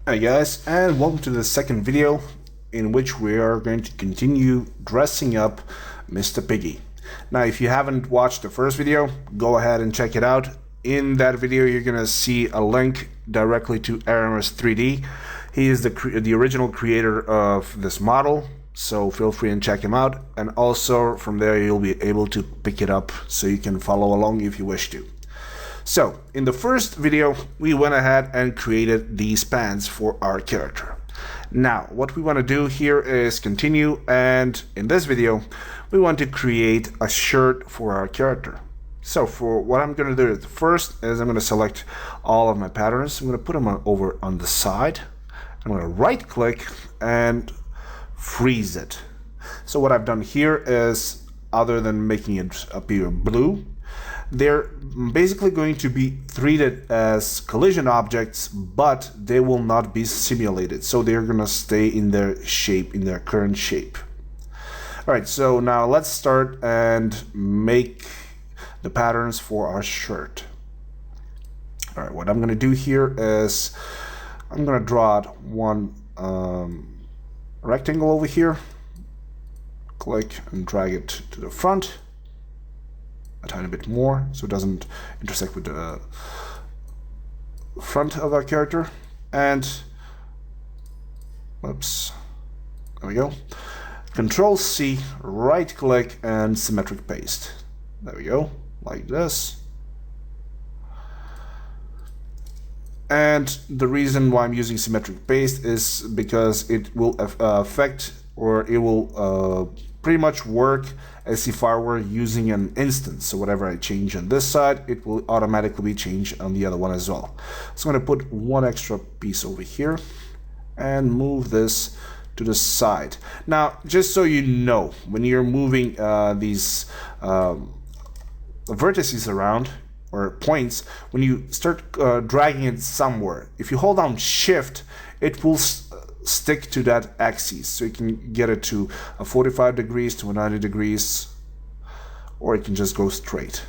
Hi guys, and welcome to the second video in which we are going to continue dressing up Mr. Piggy. Now if you haven't watched the first video, go ahead and check it out. In that video you're gonna see a link directly to Aramis 3D. He is the original creator of this model, so feel free and check him out, and also from there you'll be able to pick it up so you can follow along if you wish to. So, in the first video, we went ahead and created these pants for our character. Now, what we want to do here is continue, and in this video, we want to create a shirt for our character. So, for what I'm going to do first is I'm going to select all of my patterns. I'm going to put them over on the side. I'm going to right click and freeze it. So what I've done here is, other than making it appear blue, they're basically going to be treated as collision objects, but they will not be simulated. So they're going to stay in their shape, in their current shape. Alright, so now let's start and make the patterns for our shirt. Alright, what I'm going to do here is I'm going to draw one rectangle over here. Click and drag it to the front a tiny bit more so it doesn't intersect with the front of our character, and oops, there we go. Control C, right click and symmetric paste. There we go, like this. And the reason why I'm using symmetric paste is because it will affect, or it will pretty much work as if I were using an instance. So whatever I change on this side, it will automatically be changed on the other one as well. So I'm going to put one extra piece over here and move this to the side. Now, just so you know, when you're moving these vertices around, or points, when you start dragging it somewhere, if you hold down Shift, it will stick to that axis, so you can get it to a 45 degrees to a 90 degrees, or it can just go straight,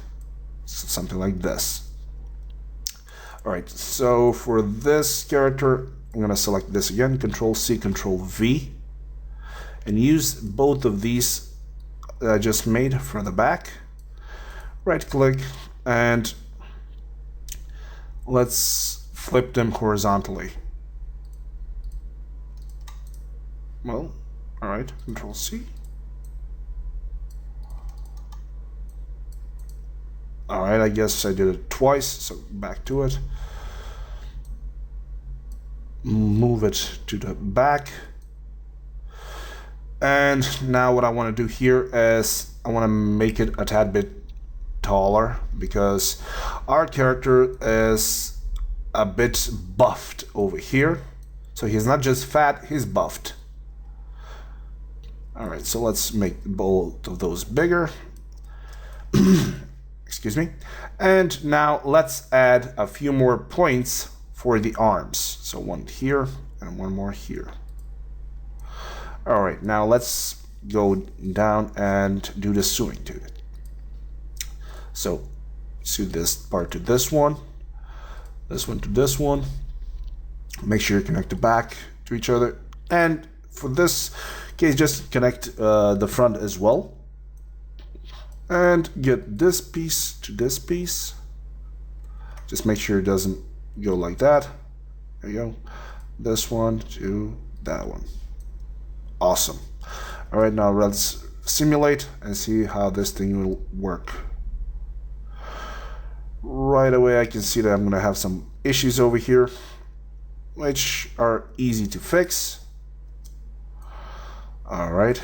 so something like this. Alright, so for this character I'm going to select this again, Control C, Control V, and use both of these that I just made for the back. Right click and let's flip them horizontally. Well, alright, Control C. Alright, I guess I did it twice, so back to it. Move it to the back. And now what I want to do here is I want to make it a tad bit taller, because our character is a bit buffed over here. So he's not just fat, he's buffed. Alright, so let's make both of those bigger. Excuse me. And now let's add a few more points for the arms. So one here and one more here. Alright, now let's go down and do the sewing to it. So sew this part to this one to this one. Make sure you connect the back to each other, and for this case just connect the front as well, and get this piece to this piece. Just make sure it doesn't go like that. There you go. This one to that one. Awesome. Alright, now let's simulate and see how this thing will work. Right away I can see that I'm going to have some issues over here, which are easy to fix. Alright.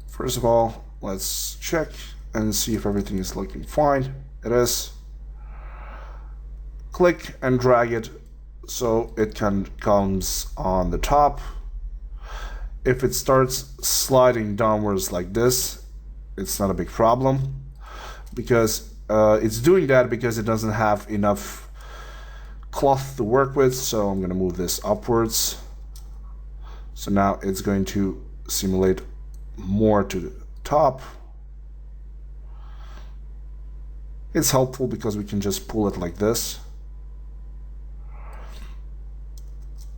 First of all, let's check and see if everything is looking fine. It is. Click and drag it so it comes on the top. If it starts sliding downwards like this, it's not a big problem, because it's doing that because it doesn't have enough cloth to work with. So I'm going to move this upwards. So now it's going to simulate more to the top. It's helpful because we can just pull it like this.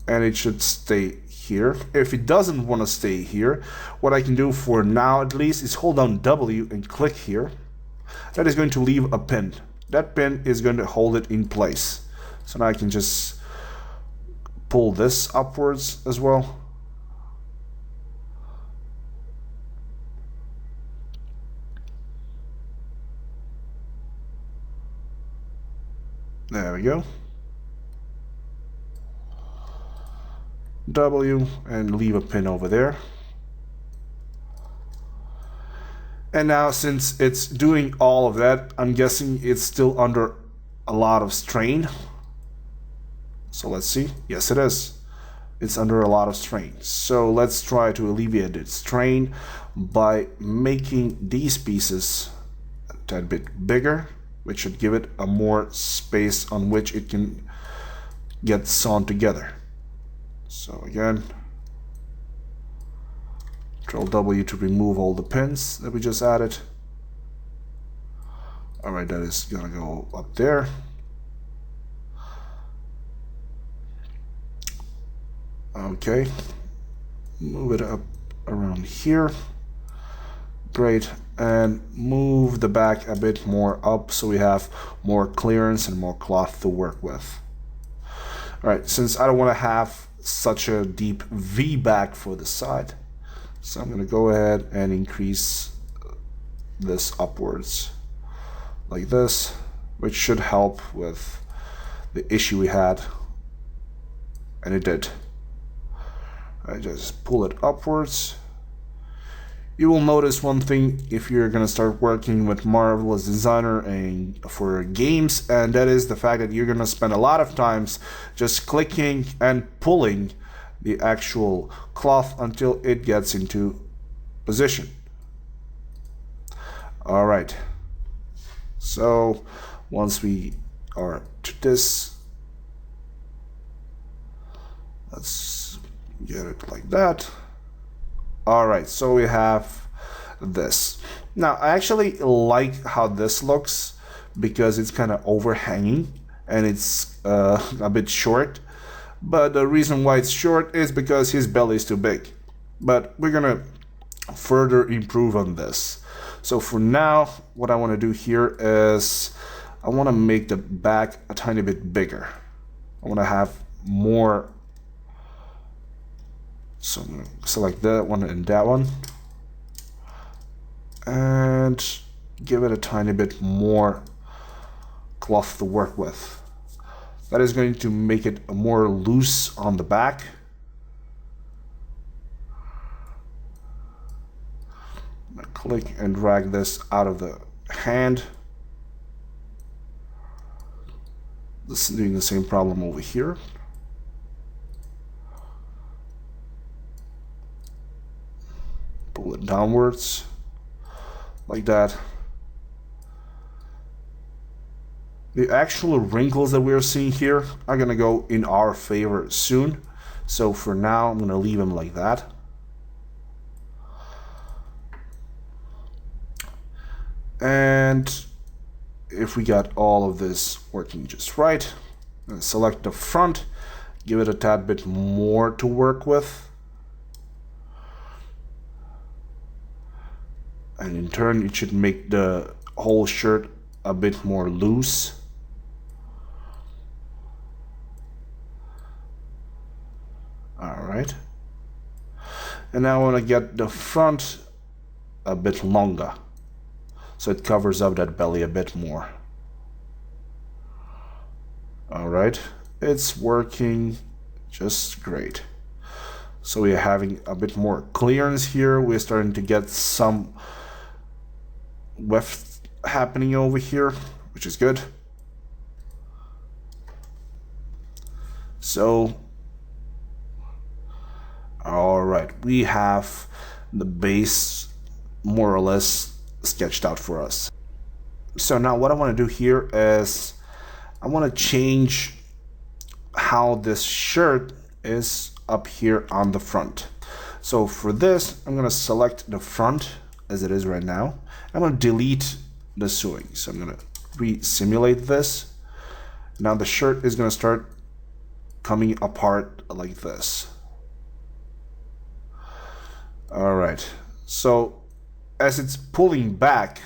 and it should stay here. If it doesn't want to stay here, what I can do for now at least is hold down W and click here. That is going to leave a pin. That pin is going to hold it in place. So now I can just pull this upwards as well. There we go. W and leave a pin over there. And now since it's doing all of that, I'm guessing it's still under a lot of strain. So let's see. Yes, it is. It's under a lot of strain. So let's try to alleviate its strain by making these pieces a tad bit bigger, which should give it a more space on which it can get sewn together. So again, Control W to remove all the pins that we just added. Alright, that is gonna go up there. Okay, move it up around here. Great, and move the back a bit more up so we have more clearance and more cloth to work with. Alright, since I don't want to have such a deep V back for the side, so I'm going to go ahead and increase this upwards like this, which should help with the issue we had, and it did. I just pull it upwards. You will notice one thing if you're going to start working with Marvelous Designer and for games, and that is the fact that you're going to spend a lot of times just clicking and pulling the actual cloth until it gets into position. Alright, so once we are to this, let's get it like that. Alright, so we have this. Now, I actually like how this looks because it's kind of overhanging and it's a bit short. But the reason why it's short is because his belly is too big. But we're gonna further improve on this. So for now, what I want to do here is I want to make the back a tiny bit bigger. I want to have more. So I'm going to select that one and that one and give it a tiny bit more cloth to work with. That is going to make it more loose on the back. I'm going to click and drag this out of the hand. This is doing the same problem over here. Pull it downwards like that. The actual wrinkles that we're seeing here are gonna go in our favor soon. So for now, I'm gonna leave them like that. And if we got all of this working just right, select the front, give it a tad bit more to work with. And in turn, it should make the whole shirt a bit more loose. Alright. And now I want to get the front a bit longer, so it covers up that belly a bit more. Alright, it's working just great. So we're having a bit more clearance here. We're starting to get some weft happening over here, which is good. So alright, we have the base more or less sketched out for us. So now what I want to do here is I want to change how this shirt is up here on the front. So for this, I'm going to select the front as it is right now. I'm going to delete the sewing. So I'm going to re-simulate this. Now the shirt is going to start coming apart like this. All right, so as it's pulling back,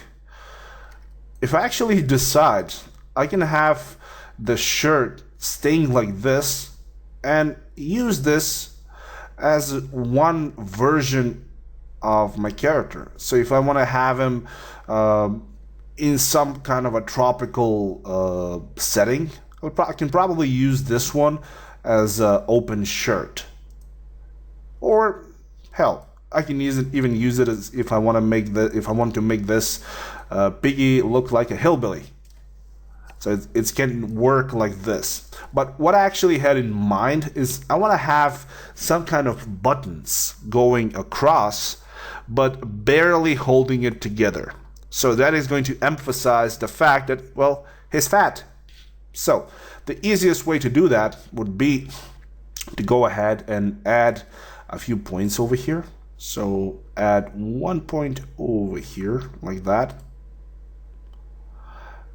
if I actually decide, I can have the shirt staying like this and use this as one version of my character. So if I want to have him in some kind of a tropical setting, I can probably use this one as an open shirt. Or hell, I can even use it as if I want to make this Piggy look like a hillbilly. So it can work like this. But what I actually had in mind is I want to have some kind of buttons going across, but barely holding it together. So that is going to emphasize the fact that, well, he's fat. So the easiest way to do that would be to go ahead and add a few points over here. So add 1 point over here like that.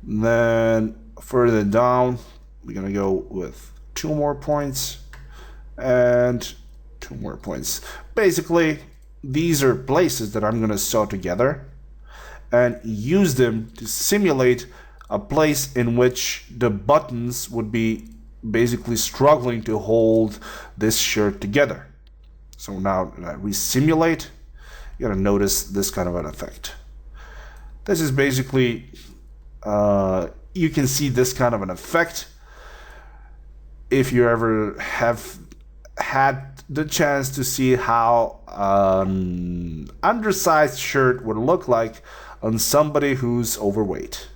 Then further down, we're gonna go with 2 more points and 2 more points. Basically, these are places that I'm gonna sew together and use them to simulate a place in which the buttons would be basically struggling to hold this shirt together. So now that we simulate, you're gonna notice this kind of an effect. This is basically you can see this kind of an effect if you ever have had the chance to see how an undersized shirt would look like on somebody who's overweight.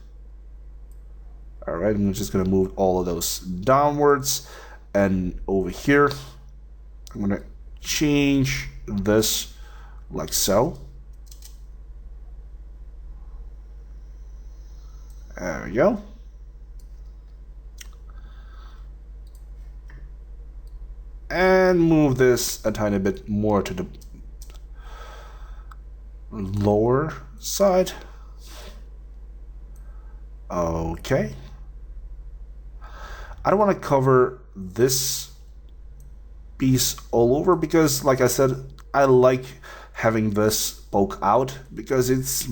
Alright, I'm just going to move all of those downwards, and over here I'm going to change this like so. There we go. And move this a tiny bit more to the lower side. Okay. I don't want to cover this piece all over because, like I said, I like having this poke out because it's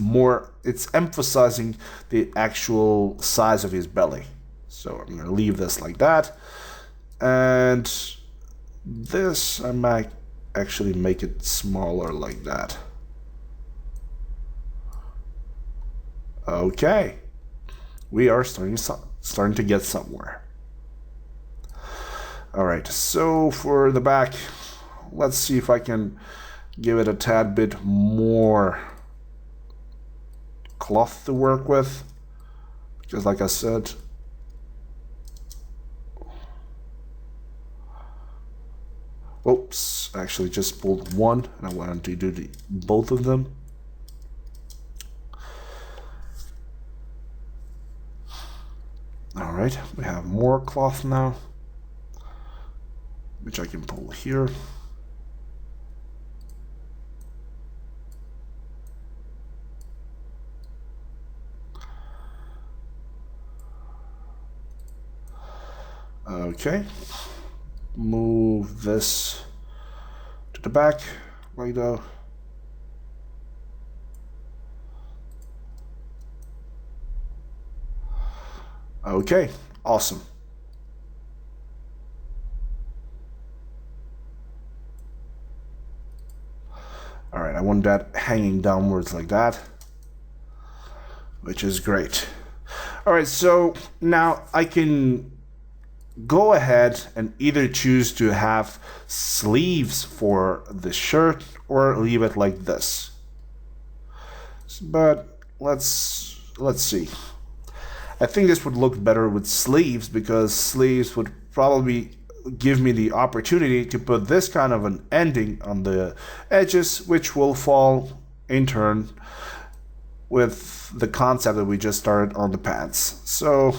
emphasizing the actual size of his belly. So I'm going to leave this like that, and this I might actually make it smaller like that. Okay, we are starting to get somewhere. All right, so for the back, let's see if I can give it a tad bit more cloth to work with, because like I said, oops, I actually just pulled one and I wanted to do both of them. All right, we have more cloth now, which I can pull here. Okay, move this to the back like that. Okay, awesome. All right, I want that hanging downwards like that, which is great. All right, so now I can go ahead and either choose to have sleeves for the shirt or leave it like this. But let's see. I think this would look better with sleeves because sleeves would probably give me the opportunity to put this kind of an ending on the edges, which will fall in turn with the concept that we just started on the pants. So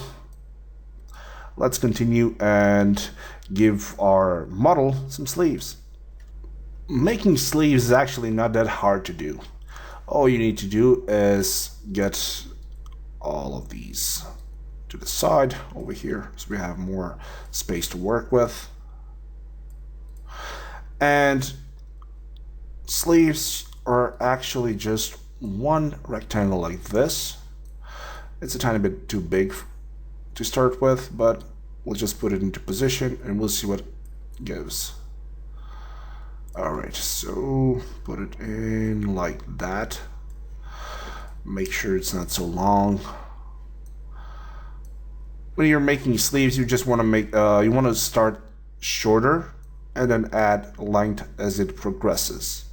let's continue and give our model some sleeves. Making sleeves is actually not that hard to do. All you need to do is get all of these to the side over here so we have more space to work with. And sleeves are actually just one rectangle like this. It's a tiny bit too big to start with, but we'll just put it into position and we'll see what it gives. Alright, so put it in like that. Make sure it's not so long. When you're making sleeves, you just want to make you want to start shorter and then add length as it progresses.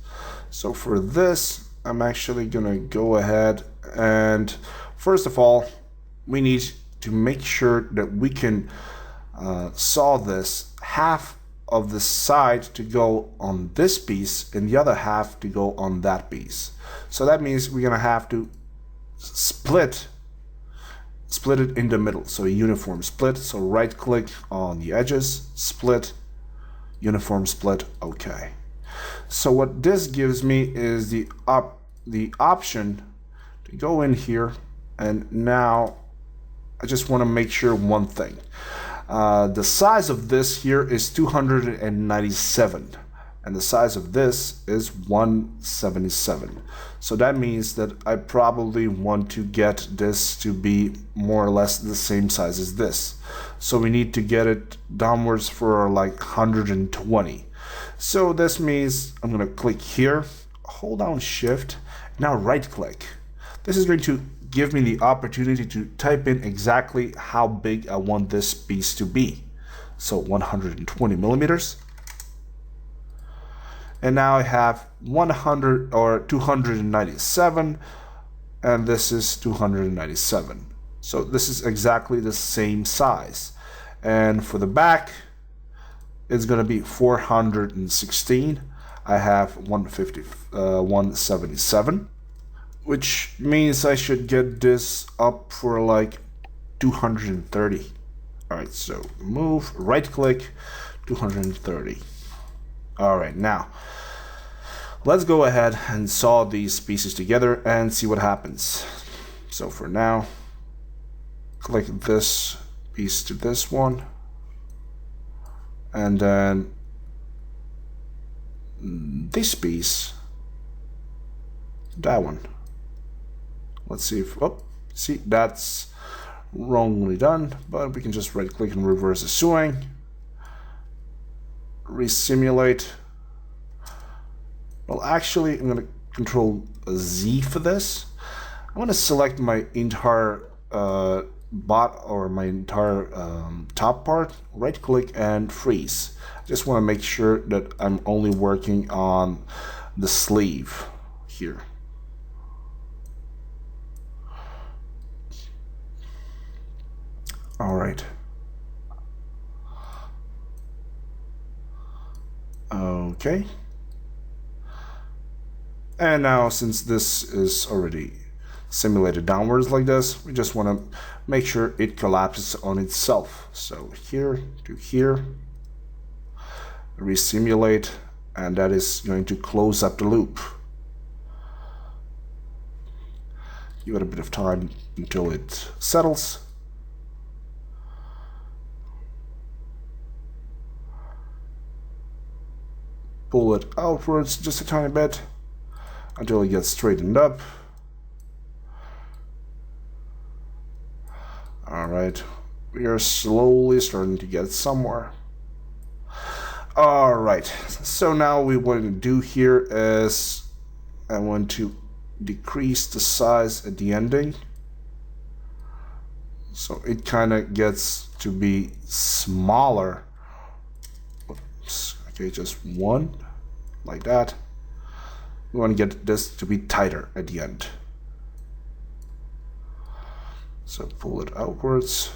So for this, I'm actually gonna go ahead and first of all, we need to make sure that we can saw this half of the side to go on this piece and the other half to go on that piece. So that means we're gonna have to split it in the middle, so a uniform split. So right click on the edges, split, uniform split, okay. So what this gives me is the option to go in here, and now I just want to make sure one thing. The size of this here is 297 and the size of this is 177. So that means that I probably want to get this to be more or less the same size as this. So we need to get it downwards for like 120. So this means I'm going to click here, hold down Shift, now right click. This is going to give me the opportunity to type in exactly how big I want this piece to be. So 120 millimeters. And now I have 100 or 297, and this is 297. So this is exactly the same size. And for the back, it's going to be 416. I have 177, which means I should get this up for like 230. All right, so move, right click, 230. All right, now let's go ahead and saw these pieces together and see what happens. So for now, click this piece to this one, and then this piece, that one. Let's see if, oh, see, that's wrongly done, but we can just right click and reverse the sewing. Resimulate. Well, actually, I'm going to Control Z for this. I'm going to select my entire my entire top part, right click and freeze. I just want to make sure that I'm only working on the sleeve here. All right. Okay. And now, since this is already simulated downwards like this, we just want to make sure it collapses on itself. So here to here, resimulate, and that is going to close up the loop. Give it a bit of time until it settles. Pull it outwards just a tiny bit until it gets straightened up. Alright, we are slowly starting to get somewhere. Alright, so now what we want to do here is I want to decrease the size at the ending, so it kind of gets to be smaller. Oops. Okay, just one, like that. We want to get this to be tighter at the end. So pull it outwards.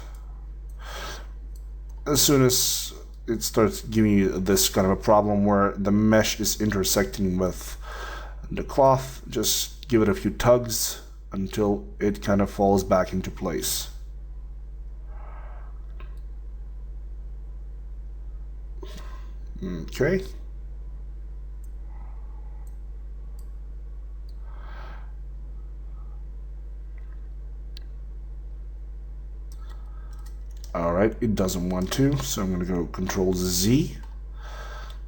As soon as it starts giving you this kind of a problem where the mesh is intersecting with the cloth, just give it a few tugs until it kind of falls back into place. Okay. Alright, it doesn't want to, so I'm going to go Control Z.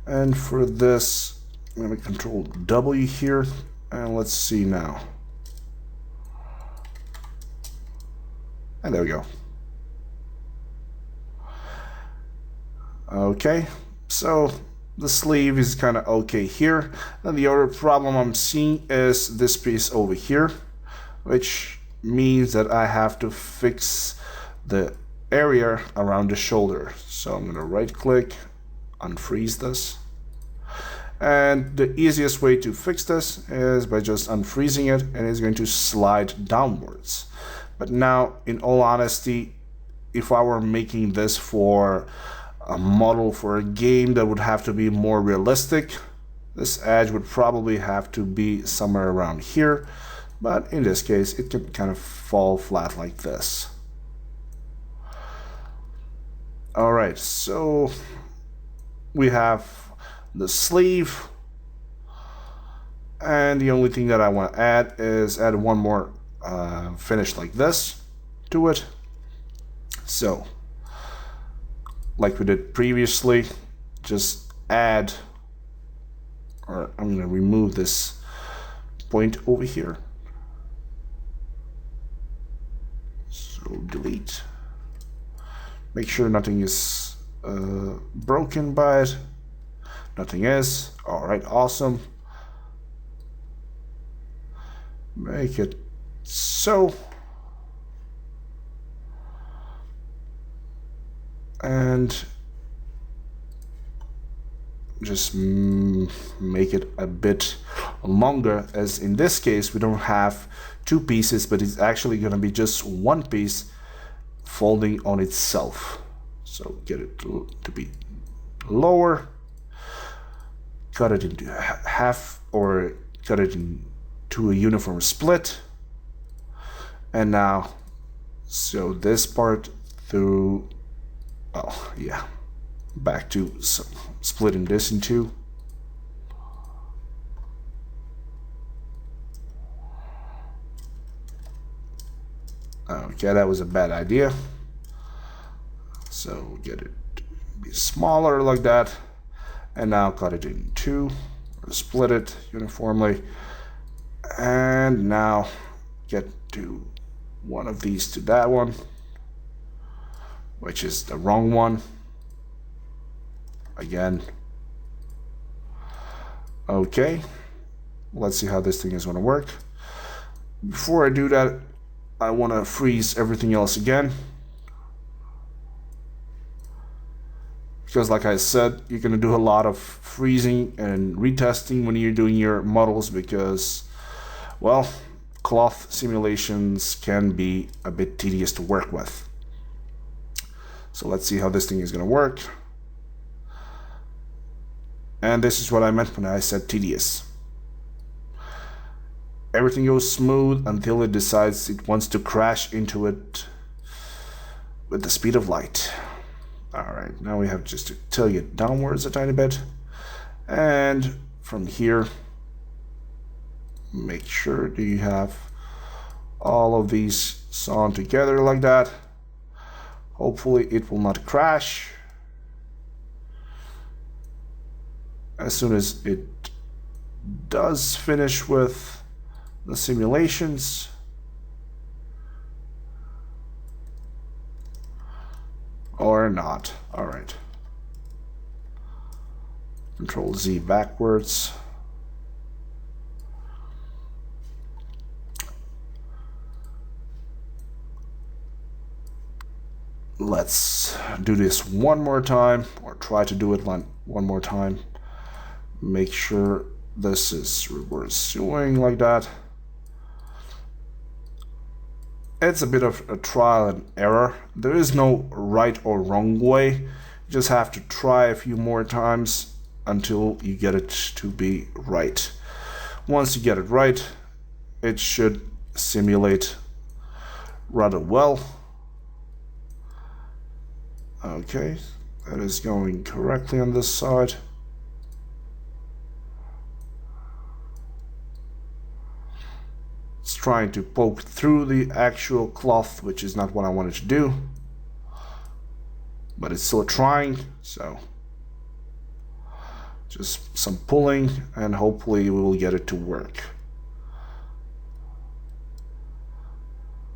And for this, I'm going to control W here, and let's see now. And there we go. Okay, so the sleeve is kind of okay here. And the other problem I'm seeing is this piece over here, which means that I have to fix the area around the shoulder. So I'm going to right click, unfreeze this. And the easiest way to fix this is by just unfreezing it, and it's going to slide downwards. But now, in all honesty, if I were making this for a model for a game that would have to be more realistic, this edge would probably have to be somewhere around here. But in this case, it can kind of fall flat like this. All right, so we have the sleeve, and the only thing that I want to add is add one more finish like this to it. So like we did previously, just add, or I'm going to remove this point over here. So delete. Make sure nothing is broken by it. Nothing is. Alright, awesome. Make it so. And just make it a bit longer, as in this case we don't have two pieces, but it's actually going to be just one piece folding on itself. So get it to be lower, cut it into half, or cut it into a uniform split, and now so this part through, oh yeah, back to splitting this in two. Okay, that was a bad idea. So get it to be smaller like that, and now cut it in two, or split it uniformly, and now get to one of these to that one, which is the wrong one. Again. Okay, let's see how this thing is going to work. Before I do that, I want to freeze everything else again, because like I said, you're going to do a lot of freezing and retesting when you're doing your models, because, well, cloth simulations can be a bit tedious to work with. So let's see how this thing is going to work. And this is what I meant when I said tedious. Everything goes smooth until it decides it wants to crash into it with the speed of light. Alright, now we have just to tilt it downwards a tiny bit. And from here, make sure that you have all of these sewn together like that. Hopefully it will not crash. As soon as it does finish with the simulations, or not. All right. Control Z backwards. Let's do this one more time, or try to do it one more time. Make sure this is reverse sewing like that. It's a bit of a trial and error. There is no right or wrong way. You just have to try a few more times until you get it to be right. Once you get it right, it should simulate rather well. Okay, that is going correctly on this side. It's trying to poke through the actual cloth, which is not what I wanted to do, but it's still trying. So Just some pulling, and hopefully we will get it to work.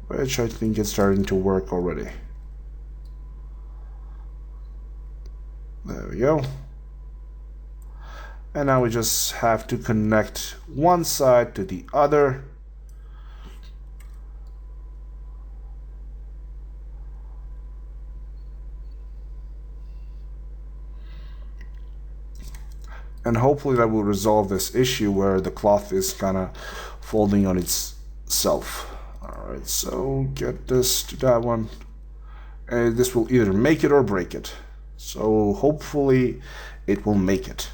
Which I think it's starting to work already. There we go. And now we just have to connect one side to the other. And hopefully that will resolve this issue where the cloth is kind of folding on itself. Alright, so get this to that one. And this will either make it or break it. So hopefully it will make it.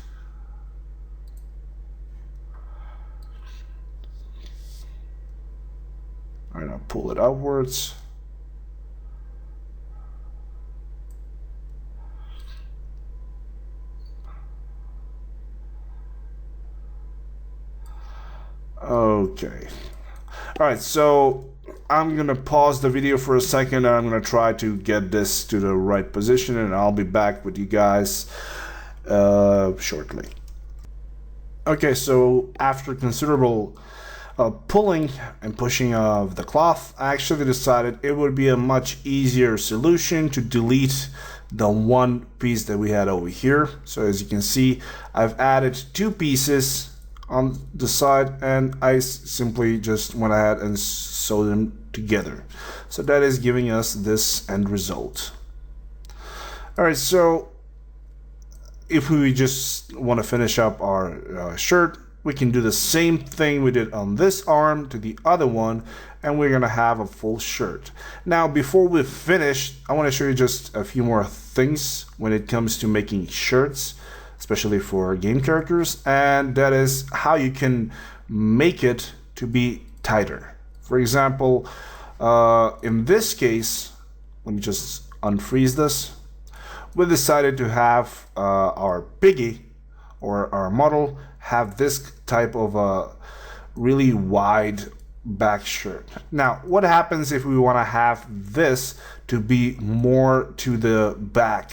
Alright, now pull it outwards. Okay. Alright, so I'm gonna pause the video for a second and I'm gonna try to get this to the right position, and I'll be back with you guys shortly. Okay, so after considerable pulling and pushing of the cloth, I actually decided it would be a much easier solution to delete the one piece that we had over here. So as you can see, I've added two pieces on the side, and I simply just went ahead and sewed them together. So that is giving us this end result. Alright, so if we just want to finish up our shirt, we can do the same thing we did on this arm to the other one, and we're gonna have a full shirt. Now before we finish, I want to show you just a few more things when it comes to making shirts, especially for game characters, and that is how you can make it to be tighter. For example, in this case, let me just unfreeze this. We decided to have our Piggy, or our model, have this type of a really wide back shirt. Now, what happens if we want to have this to be more to the back?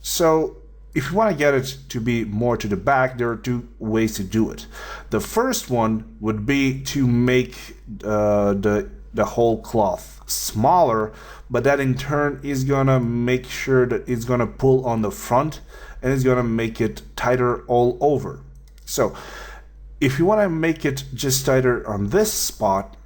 So if you want to get it to be more to the back, there are two ways to do it. The first one would be to make the whole cloth smaller, but that in turn is gonna make sure that it's gonna pull on the front and it's gonna make it tighter all over. So if you want to make it just tighter on this spot,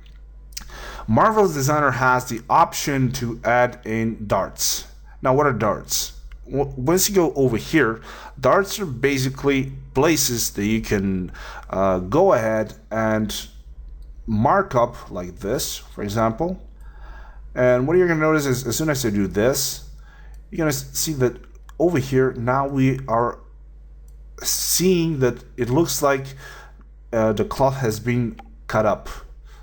Marvel's Designer has the option to add in darts. Now, what are darts? Once you go over here, darts are basically places that you can go ahead and mark up like this, for example. And what you're going to notice is as soon as I do this, you're going to see that over here now we are seeing that it looks like the cloth has been cut up.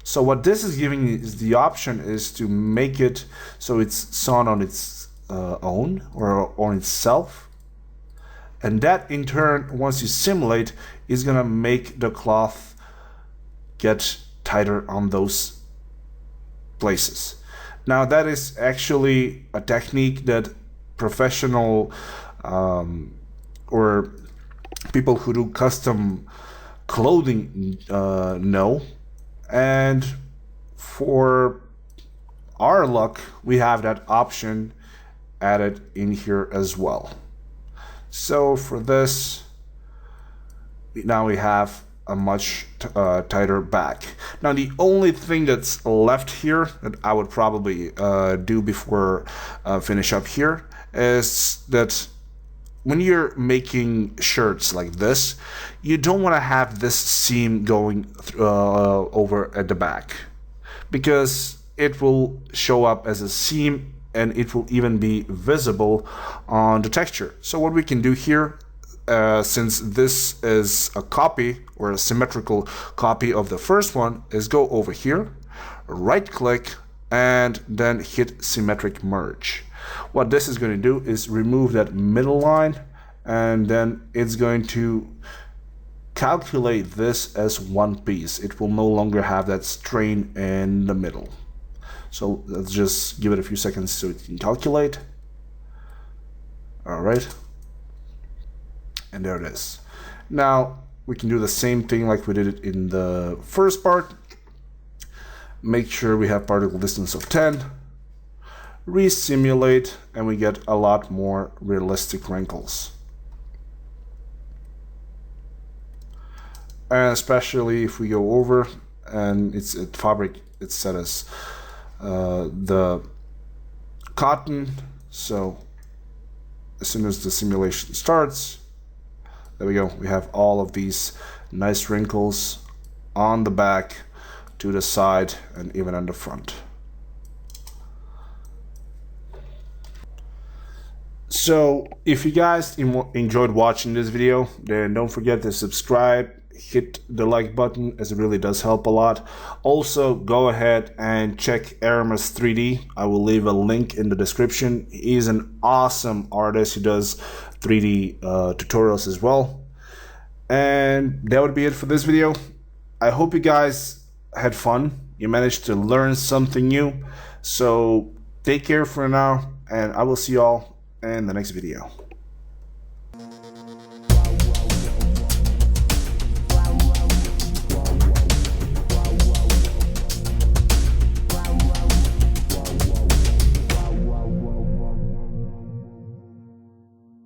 So what this is giving is the option is to make it so it's sewn on its own or on itself, and that in turn, once you simulate, is gonna make the cloth get tighter on those places. Now that is actually a technique that professional or people who do custom clothing know, and for our luck we have that option added in here as well. So for this, now we have a much tighter back. Now the only thing that's left here that I would probably do before finish up here is that when you're making shirts like this, you don't want to have this seam going over at the back, because it will show up as a seam and it will even be visible on the texture. So what we can do here, since this is a copy or a symmetrical copy of the first one, is go over here, right click, and then hit symmetric merge. What this is going to do is remove that middle line, and then it's going to calculate this as one piece. It will no longer have that strain in the middle. So let's just give it a few seconds so it can calculate. All right. And there it is. Now we can do the same thing like we did it in the first part. Make sure we have particle distance of 10. Resimulate, and we get a lot more realistic wrinkles. And especially if we go over and it's at fabric, it's set as the cotton. So as soon as the simulation starts, there we go. We have all of these nice wrinkles on the back, to the side, and even on the front. So if you guys enjoyed watching this video, then don't forget to subscribe, hit the like button, as it really does help a lot. Also, go ahead and check Aramis 3D. I will leave a link in the description. He's an awesome artist who does 3D tutorials as well. And that would be it for this video. I hope you guys had fun. You managed to learn something new. So take care for now, and I will see y'all in the next video.